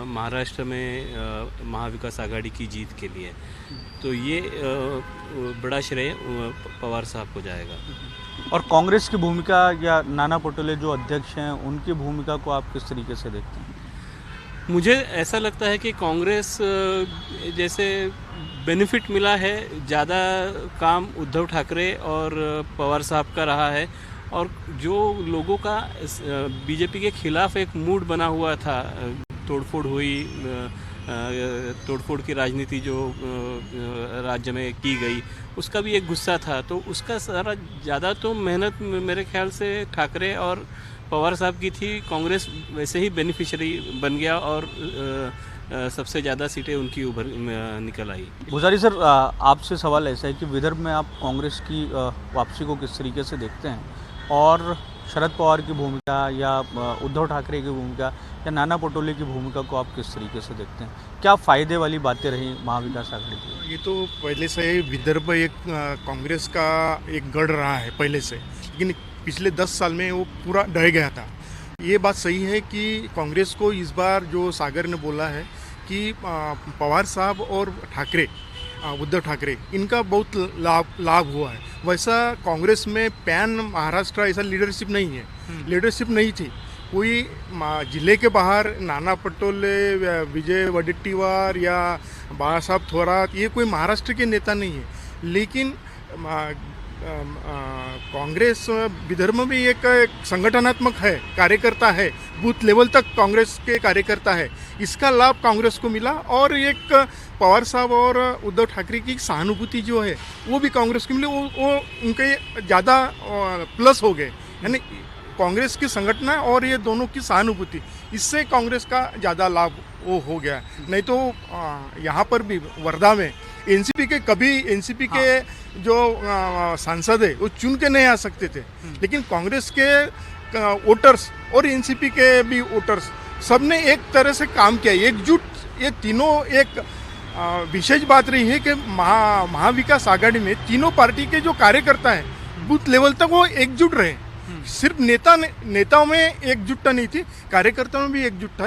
महाराष्ट्र में महाविकास आघाड़ी की जीत के लिए। तो ये बड़ा श्रेय पवार साहब को जाएगा। और कांग्रेस की भूमिका या नाना पटोले जो अध्यक्ष हैं उनकी भूमिका को आप किस तरीके से देखते हैं? मुझे ऐसा लगता है कि कांग्रेस जैसे बेनिफिट मिला है, ज़्यादा काम उद्धव ठाकरे और पवार साहब का रहा है और जो लोगों का बीजेपी के खिलाफ एक मूड बना हुआ था, तोड़फोड़ हुई, तोड़फोड़ की राजनीति जो राज्य में की गई उसका भी एक गुस्सा था। तो उसका सारा ज़्यादा तो मेहनत मेरे ख्याल से ठाकरे और पवार साहब की थी। कांग्रेस वैसे ही बेनिफिशियरी बन गया और सबसे ज़्यादा सीटें उनकी उभर निकल आई। भूसारी सर, आपसे सवाल ऐसा है कि विदर्भ में आप कांग्रेस की वापसी को किस तरीके से देखते हैं और शरद पवार की भूमिका या उद्धव ठाकरे की भूमिका या नाना पटोले की भूमिका को आप किस तरीके से देखते हैं? क्या फ़ायदे वाली बातें रही महाविकास आघाड़ी की? ये तो पहले से ही विदर्भ एक कांग्रेस का एक गढ़ रहा है पहले से, लेकिन पिछले 10 साल में वो पूरा ढह गया था। ये बात सही है कि कांग्रेस को इस बार जो सागर ने बोला है कि पवार साहब और ठाकरे, उद्धव ठाकरे, इनका बहुत लाभ हुआ है। वैसा कांग्रेस में पैन महाराष्ट्र ऐसा लीडरशिप नहीं है, लीडरशिप नहीं थी। कोई जिले के बाहर नाना पटोले, विजय वडेट्टीवार या बाला साहब थोरात, ये कोई महाराष्ट्र के नेता नहीं है। लेकिन कांग्रेस विदर्भ में एक संगठनात्मक है, कार्यकर्ता है, बूथ लेवल तक कांग्रेस के कार्यकर्ता है। इसका लाभ कांग्रेस को मिला और एक पवार साहब और उद्धव ठाकरे की सहानुभूति जो है वो भी कांग्रेस को मिली। वो उनके ज़्यादा प्लस हो गए, यानी कांग्रेस की संगठन और ये दोनों की सहानुभूति, इससे कांग्रेस का ज़्यादा लाभ वो हो गया। नहीं तो यहाँ पर भी वर्धा में एनसीपी के जो सांसद है वो चुन के नहीं आ सकते थे, लेकिन कांग्रेस के वोटर्स और एनसीपी के भी वोटर्स सब ने एक तरह से काम किया, एकजुट। ये तीनों एक विशेष बात रही है कि महाविकास आघाड़ी में तीनों पार्टी के जो कार्यकर्ता हैं बूथ लेवल तक वो एकजुट रहे। सिर्फ नेताओं में एकजुटता नहीं थी, कार्यकर्ताओं में भी एकजुट था।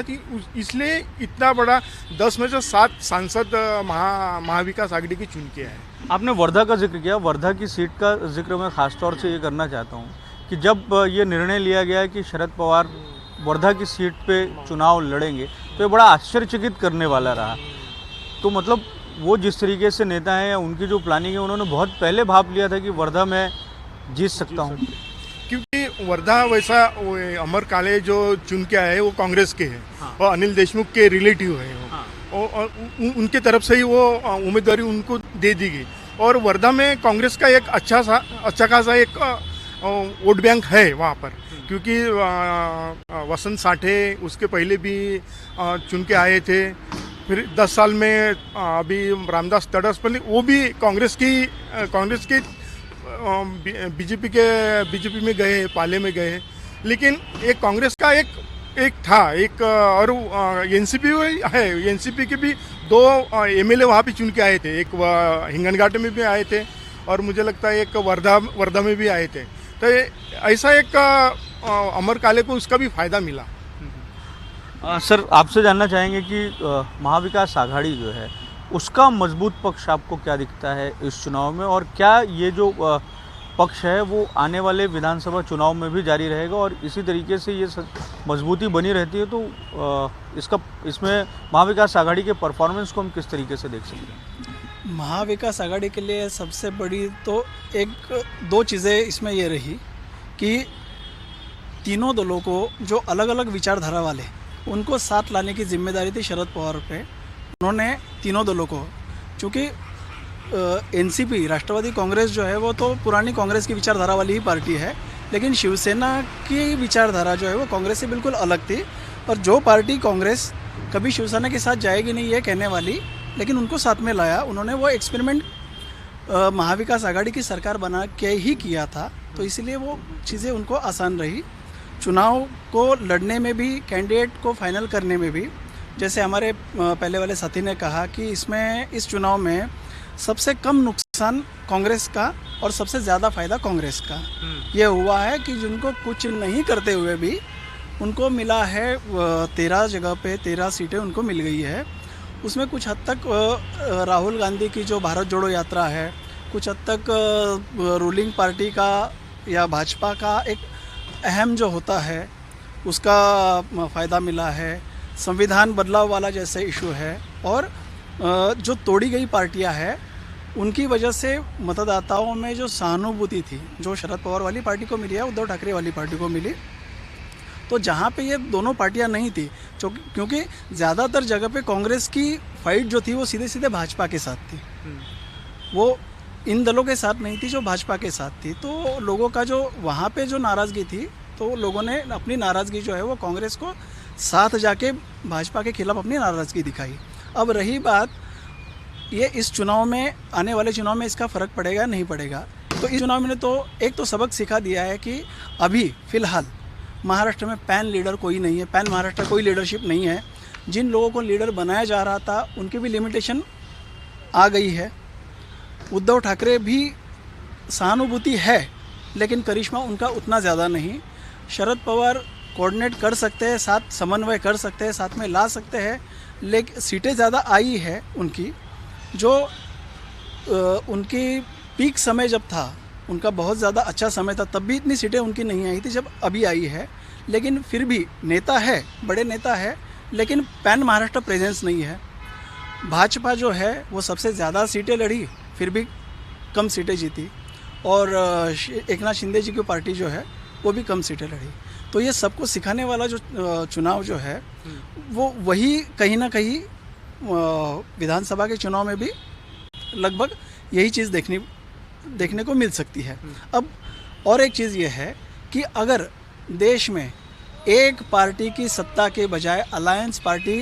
इसलिए इतना बड़ा 10 में से 7 सांसद महाविकास आघाड़ी की चुन के है। आपने वर्धा का जिक्र किया, वर्धा की सीट का जिक्र मैं खासतौर से ये करना चाहता हूँ कि जब ये निर्णय लिया गया कि शरद पवार वर्धा की सीट पे चुनाव लड़ेंगे तो ये बड़ा आश्चर्यचकित करने वाला रहा। तो मतलब वो जिस तरीके से नेता हैं या उनकी जो प्लानिंग है, उन्होंने बहुत पहले भाप लिया था कि वर्धा में जीत सकता हूँ, क्योंकि वर्धा वैसा अमर काले जो चुन के आए वो कांग्रेस के हैं। हाँ। और अनिल देशमुख के रिलेटिव है वो। हाँ। और उनके तरफ से ही वो उम्मीदवारी उनको दे दी गई। और वर्धा में कांग्रेस का एक अच्छा खासा एक वोट बैंक है वहाँ पर, क्योंकि वसंत साठे उसके पहले भी चुन के आए थे। फिर 10 साल में अभी रामदास तड़स पर वो भी कांग्रेस की बीजेपी में गए, पाले में गए। लेकिन एक कांग्रेस का एक था और एनसीपी है, एनसीपी के भी 2 एमएलए वहाँ पे चुन के आए थे। एक हिंगनघाट में भी आए थे और मुझे लगता है एक वर्धा में भी आए थे। तो ऐसा एक अमर काले को उसका भी फायदा मिला। सर, आपसे जानना चाहेंगे कि महाविकास आघाड़ी जो है उसका मजबूत पक्ष आपको क्या दिखता है इस चुनाव में, और क्या ये जो पक्ष है वो आने वाले विधानसभा चुनाव में भी जारी रहेगा, और इसी तरीके से ये मजबूती बनी रहती है तो इसमें महाविकास आघाड़ी के परफॉर्मेंस को हम किस तरीके से देख सकते हैं? महाविकास आघाड़ी के लिए सबसे बड़ी तो 1-2 चीज़ें इसमें ये रही कि तीनों दलों को जो अलग अलग विचारधारा वाले उनको साथ लाने की जिम्मेदारी थी शरद पवार पे। उन्होंने तीनों दलों को, चूँकि एनसीपी राष्ट्रवादी कांग्रेस जो है वो तो पुरानी कांग्रेस की विचारधारा वाली ही पार्टी है, लेकिन शिवसेना की विचारधारा जो है वो कांग्रेस से बिल्कुल अलग थी। और जो पार्टी कांग्रेस कभी शिवसेना के साथ जाएगी नहीं ये कहने वाली, लेकिन उनको साथ में लाया। उन्होंने वो एक्सपेरिमेंट महाविकास आघाड़ी की सरकार बना के ही किया था, तो इसलिए वो चीज़ें उनको आसान रही। चुनाव को लड़ने में भी, कैंडिडेट को फाइनल करने में भी, जैसे हमारे पहले वाले साथी ने कहा कि इस चुनाव में सबसे कम नुकसान कांग्रेस का और सबसे ज़्यादा फ़ायदा कांग्रेस का ये हुआ है कि जिनको कुछ नहीं करते हुए भी उनको मिला है 13 जगह पे 13 सीटें उनको मिल गई है। उसमें कुछ हद तक राहुल गांधी की जो भारत जोड़ो यात्रा है, कुछ हद तक रूलिंग पार्टी का या भाजपा का एक अहम जो होता है उसका फ़ायदा मिला है। संविधान बदलाव वाला जैसे इशू है, और जो तोड़ी गई पार्टियां हैं उनकी वजह से मतदाताओं में जो सहानुभूति थी जो शरद पवार वाली पार्टी को मिली है, उद्धव ठाकरे वाली पार्टी को मिली। तो जहाँ पे ये दोनों पार्टियां नहीं थी, क्योंकि ज़्यादातर जगह पे कांग्रेस की फाइट जो थी वो सीधे सीधे भाजपा के साथ थी, वो इन दलों के साथ नहीं थी जो भाजपा के साथ थी। तो लोगों का जो वहाँ पे जो नाराज़गी थी, तो लोगों ने अपनी नाराज़गी जो है वो कांग्रेस को साथ जाके भाजपा के खिलाफ अपनी नाराज़गी दिखाई। अब रही बात ये इस चुनाव में, आने वाले चुनाव में इसका फ़र्क पड़ेगा नहीं पड़ेगा, तो इस चुनाव में तो एक तो सबक सिखा दिया है कि अभी फ़िलहाल महाराष्ट्र में पैन लीडर कोई नहीं है, पैन महाराष्ट्र कोई लीडरशिप नहीं है। जिन लोगों को लीडर बनाया जा रहा था उनकी भी लिमिटेशन आ गई है। उद्धव ठाकरे भी सहानुभूति है लेकिन करिश्मा उनका उतना ज़्यादा नहीं। शरद पवार कोऑर्डिनेट कर सकते हैं, साथ समन्वय कर सकते हैं, साथ में ला सकते हैं, लेकिन सीटें ज़्यादा आई है उनकी। जो उनकी पीक समय जब था, उनका बहुत ज़्यादा अच्छा समय था, तब भी इतनी सीटें उनकी नहीं आई थी जब अभी आई है। लेकिन फिर भी नेता है, बड़े नेता है, लेकिन पैन महाराष्ट्र प्रेजेंस नहीं है। भाजपा जो है वो सबसे ज़्यादा सीटें लड़ी, फिर भी कम सीटें जीती, और एकनाथ शिंदे जी की पार्टी जो है वो भी कम सीटें लड़ी। तो ये सबको सिखाने वाला जो चुनाव जो है वो वही कहीं ना कहीं विधानसभा के चुनाव में भी लगभग यही चीज़ देखने को मिल सकती है। अब और एक चीज़ ये है कि अगर देश में एक पार्टी की सत्ता के बजाय अलायंस पार्टी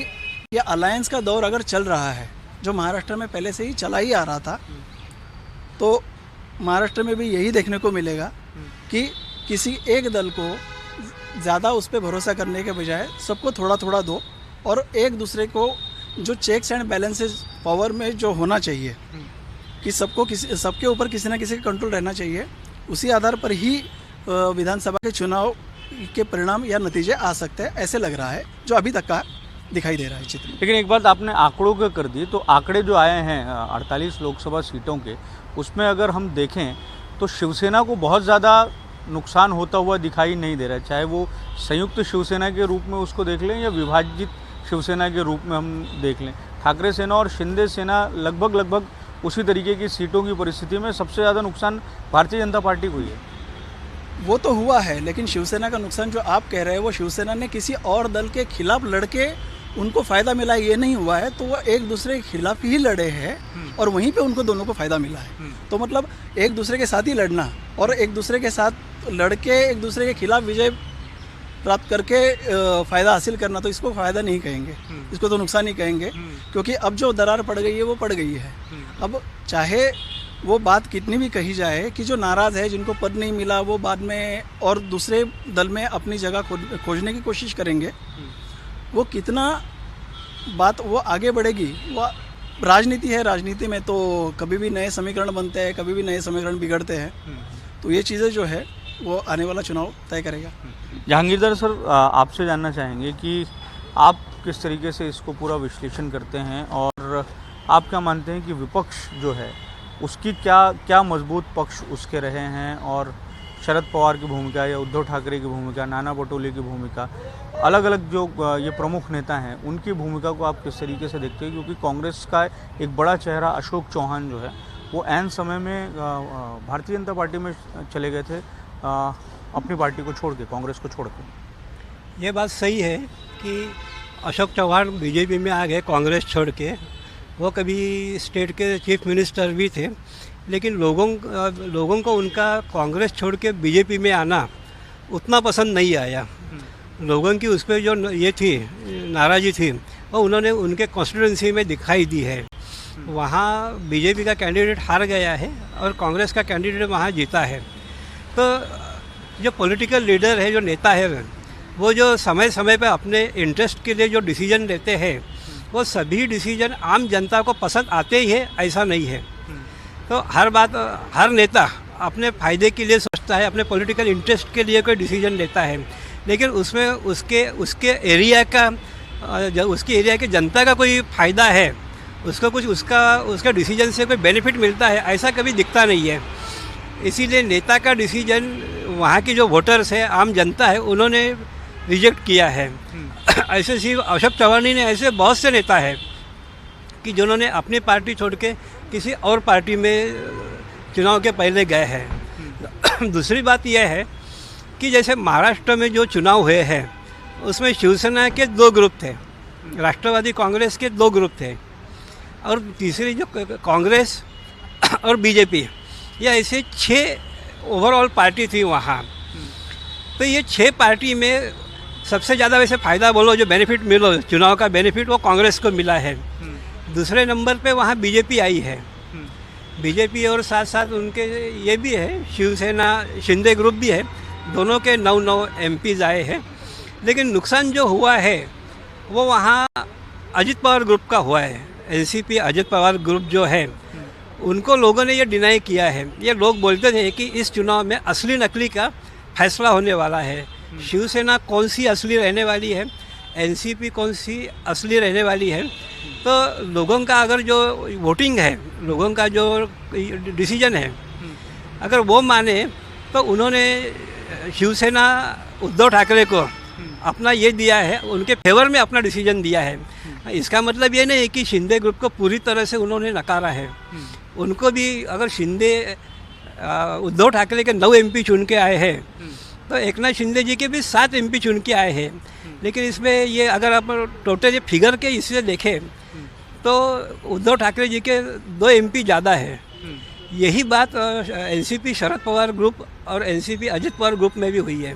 या अलायंस का दौर अगर चल रहा है, जो महाराष्ट्र में पहले से ही चला ही आ रहा था, तो महाराष्ट्र में भी यही देखने को मिलेगा कि किसी एक दल को ज़्यादा उस पर भरोसा करने के बजाय सबको थोड़ा थोड़ा दो, और एक दूसरे को जो चेक्स एंड बैलेंसेस पावर में जो होना चाहिए कि सबके ऊपर किसी ना किसी का कंट्रोल रहना चाहिए, उसी आधार पर ही विधानसभा के चुनाव के परिणाम या नतीजे आ सकते हैं, ऐसे लग रहा है जो अभी तक का दिखाई दे रहा है चित्र। लेकिन एक बात आपने आंकड़ों के कर दी, तो आंकड़े जो आए हैं 48 लोकसभा सीटों के, उसमें अगर हम देखें तो शिवसेना को बहुत ज़्यादा नुकसान होता हुआ दिखाई नहीं दे रहा है। चाहे वो संयुक्त शिवसेना के रूप में उसको देख लें या विभाजित शिवसेना के रूप में हम देख लें, ठाकरे सेना और शिंदे सेना लगभग उसी तरीके की सीटों की परिस्थिति में सबसे ज़्यादा नुकसान भारतीय जनता पार्टी को ही है। वो तो हुआ है, लेकिन शिवसेना का नुकसान जो आप कह रहे हैं वो शिवसेना ने किसी और दल के खिलाफ लड़के उनको फ़ायदा मिला ये नहीं हुआ है, तो वो एक दूसरे के खिलाफ ही लड़े हैं और वहीं पे उनको दोनों को फ़ायदा मिला है। तो मतलब एक दूसरे के साथ ही लड़ना और एक दूसरे के साथ लड़के एक दूसरे के खिलाफ विजय प्राप्त करके फ़ायदा हासिल करना, तो इसको फ़ायदा नहीं कहेंगे, इसको तो नुकसान ही कहेंगे, क्योंकि अब जो दरार पड़ गई है वो पड़ गई है। अब चाहे वो बात कितनी भी कही जाए कि जो नाराज़ है, जिनको पद नहीं मिला, वो बाद में और दूसरे दल में अपनी जगह खोजने की कोशिश करेंगे, वो कितना बात वो आगे बढ़ेगी, वो राजनीति है। राजनीति में तो कभी भी नए समीकरण बनते हैं, कभी भी नए समीकरण बिगड़ते हैं, तो ये चीज़ें जो है वो आने वाला चुनाव तय करेगा। जहांगीरदार सर, आपसे जानना चाहेंगे कि आप किस तरीके से इसको पूरा विश्लेषण करते हैं और आप क्या मानते हैं कि विपक्ष जो है उसकी क्या मजबूत पक्ष उसके रहे हैं, और शरद पवार की भूमिका या उद्धव ठाकरे की भूमिका, नाना पटोले की भूमिका, अलग अलग जो ये प्रमुख नेता हैं उनकी भूमिका को आप किस तरीके से देखते हैं? क्योंकि कांग्रेस का एक बड़ा चेहरा अशोक चौहान जो है वो ऐन समय में भारतीय जनता पार्टी में चले गए थे, अपनी पार्टी को छोड़ के, कांग्रेस को छोड़ के। ये बात सही है कि अशोक चौहान बीजेपी में आ गए कांग्रेस छोड़ के। वो कभी स्टेट के चीफ मिनिस्टर भी थे, लेकिन लोगों को उनका कांग्रेस छोड़ के बीजेपी में आना उतना पसंद नहीं आया। लोगों की उस पर जो ये थी नाराज़गी थी वो उन्होंने उनके कॉन्स्टिट्यूंसी में दिखाई दी है। वहाँ बीजेपी का कैंडिडेट हार गया है और कांग्रेस का कैंडिडेट वहाँ जीता है। तो जो पॉलिटिकल लीडर है, जो नेता है, वो जो समय समय पे अपने इंटरेस्ट के लिए जो डिसीजन लेते हैं, वो सभी डिसीजन आम जनता को पसंद आते ही है, ऐसा नहीं है। तो हर बात, हर नेता अपने फ़ायदे के लिए सोचता है, अपने पॉलिटिकल इंटरेस्ट के लिए कोई डिसीजन लेता है, लेकिन उसमें उसके एरिया के जनता का कोई फ़ायदा है, उसको कुछ उसका डिसीजन से कोई बेनिफिट मिलता है, ऐसा कभी दिखता नहीं है। इसीलिए नेता का डिसीजन वहाँ की जो वोटर्स है, आम जनता है, उन्होंने रिजेक्ट किया है। ऐसे सिर्फ अशोक चौहान ने, ऐसे बहुत से नेता हैं कि जिन्होंने अपनी पार्टी छोड़ के किसी और पार्टी में चुनाव के पहले गए हैं। दूसरी बात यह है कि जैसे महाराष्ट्र में जो चुनाव हुए हैं उसमें शिवसेना के 2 ग्रुप थे, राष्ट्रवादी कांग्रेस के 2 ग्रुप थे, और तीसरी जो कांग्रेस और बीजेपी, या ऐसे 6 ओवरऑल पार्टी थी वहाँ। तो ये 6 पार्टी में सबसे ज़्यादा वैसे फ़ायदा बोलो, जो बेनिफिट मिलो, चुनाव का बेनिफिट, वो कांग्रेस को मिला है। दूसरे नंबर पे वहाँ बीजेपी आई है। बीजेपी और साथ साथ उनके ये भी है, शिवसेना शिंदे ग्रुप भी है, दोनों के 9 MPs आए हैं। लेकिन नुकसान जो हुआ है वो वहाँ अजित पवार ग्रुप का हुआ है। एनसीपी अजित पवार ग्रुप जो है उनको लोगों ने ये डिनाई किया है। ये लोग बोलते थे कि इस चुनाव में असली नकली का फैसला होने वाला है। शिवसेना कौन सी असली रहने वाली है, एनसीपी कौन सी असली रहने वाली है। तो लोगों का अगर जो वोटिंग है, लोगों का जो डिसीजन है, अगर वो माने तो उन्होंने शिवसेना उद्धव ठाकरे को अपना ये दिया है, उनके फेवर में अपना डिसीजन दिया है। इसका मतलब ये नहीं कि शिंदे ग्रुप को पूरी तरह से उन्होंने नकारा है। उनको भी अगर शिंदे उद्धव ठाकरे के 9 MP चुन के आए हैं तो एकनाथ शिंदे जी के भी 7 MP चुन के आए हैं। लेकिन इसमें ये अगर आप टोटल ये फिगर के इससे देखें तो उद्धव ठाकरे जी के 2 MP ज़्यादा है। यही बात एनसीपी शरद पवार ग्रुप और एनसीपी अजित पवार ग्रुप में भी हुई है।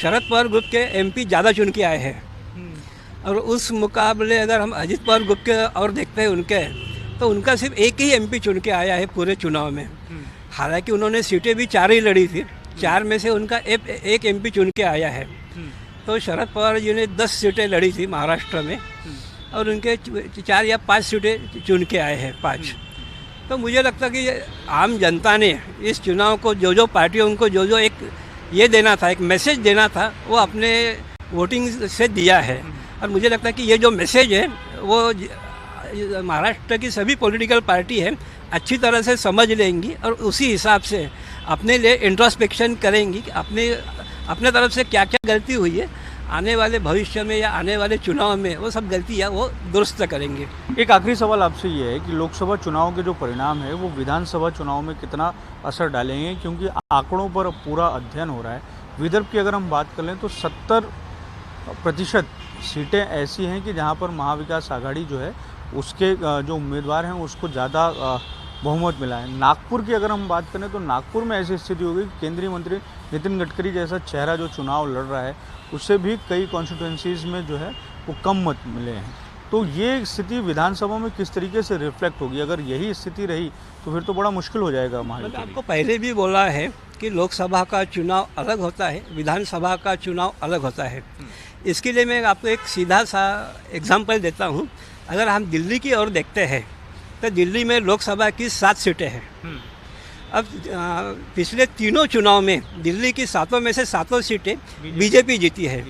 शरद पवार ग्रुप के MP ज़्यादा चुन के आए हैं और उस मुकाबले अगर हम अजित पवार ग्रुप के और देखते हैं उनके, तो उनका सिर्फ एक ही MP चुन के आया है पूरे चुनाव में। हालांकि उन्होंने सीटें भी 4 ही लड़ी थी, 4 में से उनका एक MP चुन के आया है। तो शरद पवार जी ने 10 सीटें लड़ी थी महाराष्ट्र में और उनके 4 या 5 सीटें चुन के आए हैं, 5। तो मुझे लगता है कि आम जनता ने इस चुनाव को जो पार्टियों को जो एक ये देना था, एक मैसेज देना था, वो अपने वोटिंग से दिया है। और मुझे लगता है कि ये जो मैसेज है वो महाराष्ट्र की सभी पॉलिटिकल पार्टी है अच्छी तरह से समझ लेंगी और उसी हिसाब से अपने लिए इंट्रोस्पेक्शन करेंगी कि अपने तरफ से क्या क्या गलती हुई है, आने वाले भविष्य में या आने वाले चुनाव में वो सब गलतियाँ वो दुरुस्त करेंगे। एक आखिरी सवाल आपसे ये है कि लोकसभा चुनाव के जो परिणाम है वो विधानसभा चुनाव में कितना असर डालेंगे, क्योंकि आंकड़ों पर पूरा अध्ययन हो रहा है। विदर्भ की अगर हम बात कर लें तो 70% सीटें ऐसी हैं कि जहां पर महाविकास आघाड़ी जो है उसके जो उम्मीदवार हैं उसको ज़्यादा बहुमत मिला है। नागपुर की अगर हम बात करें तो नागपुर में ऐसी स्थिति हो गई कि केंद्रीय मंत्री नितिन गडकरी जैसा चेहरा जो चुनाव लड़ रहा है उससे भी कई कॉन्स्टिट्यूंसीज़ में जो है वो कम मत मिले हैं। तो ये स्थिति विधानसभा में किस तरीके से रिफ्लेक्ट होगी? अगर यही स्थिति रही तो फिर तो बड़ा मुश्किल हो जाएगा हमारे लिए। आपको पहले भी बोला है कि लोकसभा का चुनाव अलग होता है, विधानसभा का चुनाव अलग होता है। इसके लिए मैं आपको एक सीधा सा एग्जाम्पल देता हूँ। अगर हम दिल्ली की ओर देखते हैं तो दिल्ली में लोकसभा की 7 सीटें हैं। अब पिछले तीनों चुनाव में दिल्ली की 7 में से 7 सीटें बीजेपी जीती है।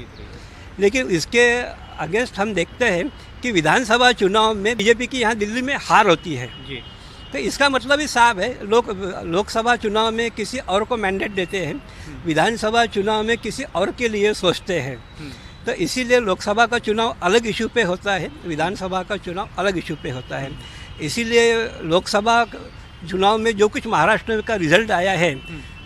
लेकिन इसके अगेंस्ट हम देखते हैं कि विधानसभा चुनाव में बीजेपी की यहाँ दिल्ली में हार होती है। तो इसका मतलब ही साफ है, लोकसभा चुनाव में किसी और को मैंडेट देते हैं, विधानसभा चुनाव में किसी और के लिए सोचते हैं। तो इसीलिए लोकसभा का चुनाव अलग इशू पे होता है, विधानसभा का चुनाव अलग इशू पे होता है। इसीलिए लोकसभा चुनाव में जो कुछ महाराष्ट्र का रिजल्ट आया है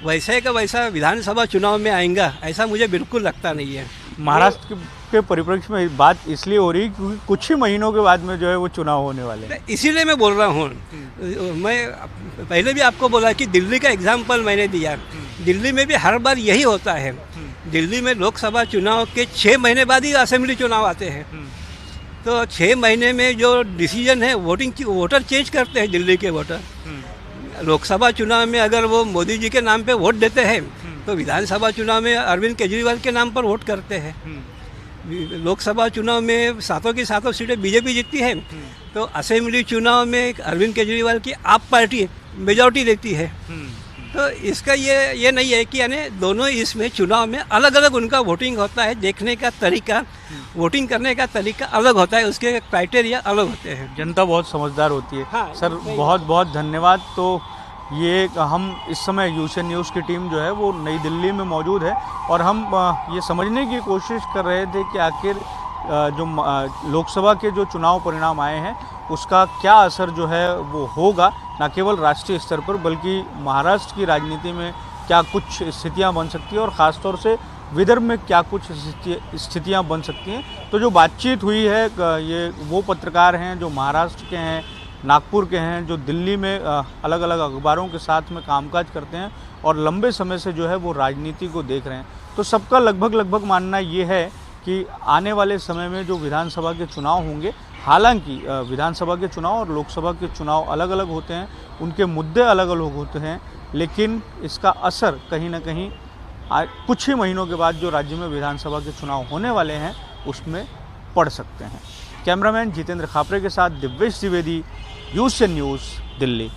वैसे का वैसा विधानसभा चुनाव में आएगा ऐसा मुझे बिल्कुल लगता नहीं है। महाराष्ट्र के परिप्रेक्ष्य में बात इसलिए हो रही क्योंकि कुछ ही महीनों के बाद में जो है वो चुनाव होने वाले हैं। इसीलिए मैं बोल रहा हूँ। मैं पहले भी आपको बोला कि दिल्ली का एग्जाम्पल मैंने दिया। दिल्ली में भी हर बार यही होता है। दिल्ली में लोकसभा चुनाव के 6 महीने बाद ही असेंबली चुनाव आते हैं। तो 6 महीने में जो डिसीजन है वोटर चेंज करते हैं दिल्ली के वोटर। लोकसभा चुनाव में अगर वो मोदी जी के नाम पे वोट देते हैं तो विधानसभा चुनाव में अरविंद केजरीवाल के नाम पर वोट करते हैं। लोकसभा चुनाव में 7 की 7 सीटें बीजेपी जीतती है तो असेंबली चुनाव में अरविंद केजरीवाल की आप पार्टी मेजॉरिटी देती है। तो इसका ये नहीं है कि यानी दोनों इसमें चुनाव में अलग अलग उनका वोटिंग होता है, देखने का तरीका, वोटिंग करने का तरीका अलग होता है, उसके क्राइटेरिया अलग होते हैं। जनता बहुत समझदार होती है। हाँ, सर बहुत बहुत धन्यवाद। तो ये हम इस समय यूशन न्यूज़ की टीम जो है वो नई दिल्ली में मौजूद है और हम ये समझने की कोशिश कर रहे थे कि आखिर जो लोकसभा के जो चुनाव परिणाम आए हैं उसका क्या असर जो है वो होगा, न केवल राष्ट्रीय स्तर पर बल्कि महाराष्ट्र की राजनीति में क्या कुछ स्थितियां बन सकती हैं और ख़ास तौर से विदर्भ में क्या कुछ स्थितियां बन सकती हैं। तो जो बातचीत हुई है ये वो पत्रकार हैं जो महाराष्ट्र के हैं, नागपुर के हैं, जो दिल्ली में अलग अलग अखबारों के साथ में कामकाज करते हैं और लंबे समय से जो है वो राजनीति को देख रहे हैं। तो सबका लगभग मानना ये है कि आने वाले समय में जो विधानसभा के चुनाव होंगे हालांकि विधानसभा के चुनाव और लोकसभा के चुनाव अलग अलग होते हैं, उनके मुद्दे अलग अलग होते हैं, लेकिन इसका असर कहीं ना कहीं कुछ ही महीनों के बाद जो राज्य में विधानसभा के चुनाव होने वाले हैं उसमें पड़ सकते हैं। कैमरामैन जितेंद्र खापरे के साथ दिव्येश द्विवेदी, यूएसएन न्यूज़, दिल्ली।